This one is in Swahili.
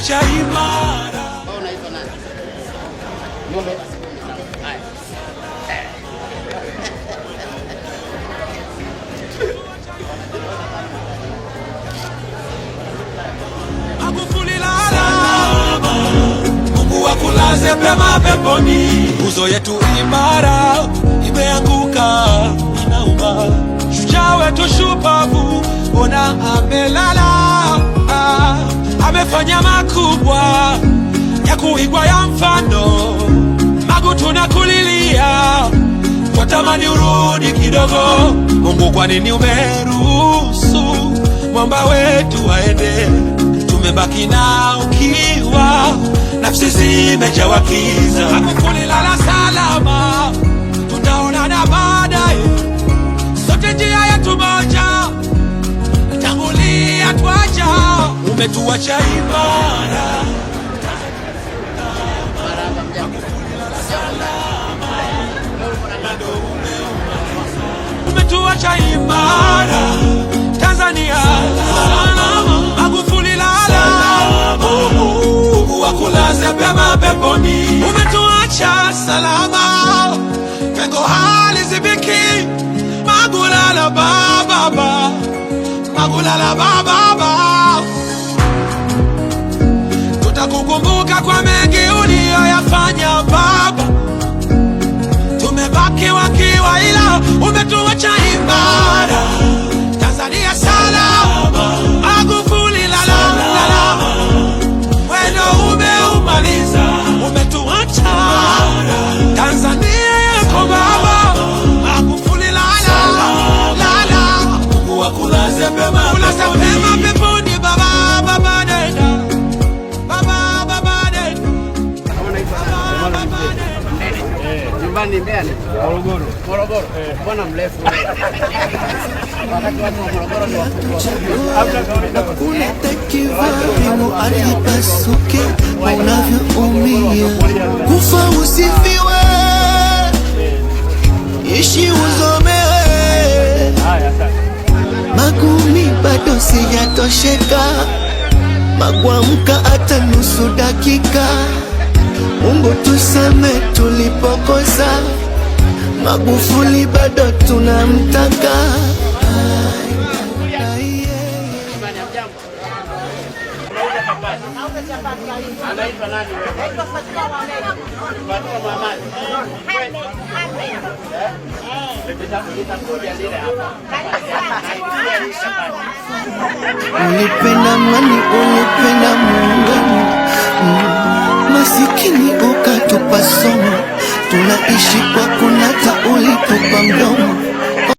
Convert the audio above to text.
umetuacha imara. Unaitwa nani? Ng'ombe. Haya. Magufuli lala, Mungu akulaze pema peponi. Nguzo yetu imara imeanguka, inauma. Shujaa wetu shupavu, ona amelala. Amefanya makubwa ya kuigwa ya mfano. Magu tunakulilia, twatamani urudi kidogo. Mungu, kwa nini umeruhusu mwamba wetu waende? Tumebaki na ukiwa, nafsi zimejawa kiza. Magufuli lala salama, tutaonana baadaye. Sote njia yetu moja, tangulia twaja. Umetuacha imara, umetuacha imara. Tanzania salama, Magufuli lala, Mungu akulaze pema peponi. Umetuacha salama, pengo halizibiki. Magulala baba, Magulala baba. Tutakukumbuka kwa mengi uliyoyafanya baba. Tumebaki wakiwa, ila umetuacha imara. Tanzania salama, Magufuli lala, wendo umeumaliza. Umetuacha Tanzania yako baba, Magufuli lala, Mungu akulaze pema peponi baba deda. Nyumbani Mbeya ni Morogoro. Morogoro. Bwana mrefu. Wakati watu wa Morogoro ni wakubwa. Unatakiwa mbingu alipasuke unavyoumia. Kufa usifiwe, ishi uzomewe. Magumi bado sijatosheka, magwamka hata nusu dakika. Mungu tusame tulipokosa, Magufuli bado tunamtaka. Anaitwa nani wewe? Naitwa Fatuma Mohamed. Fatuma Mohamed. Ulipenda amani, ulipenda muungano, masikini ukatupa somo. Tunaishi kwa kunata, ulitupa mdomo.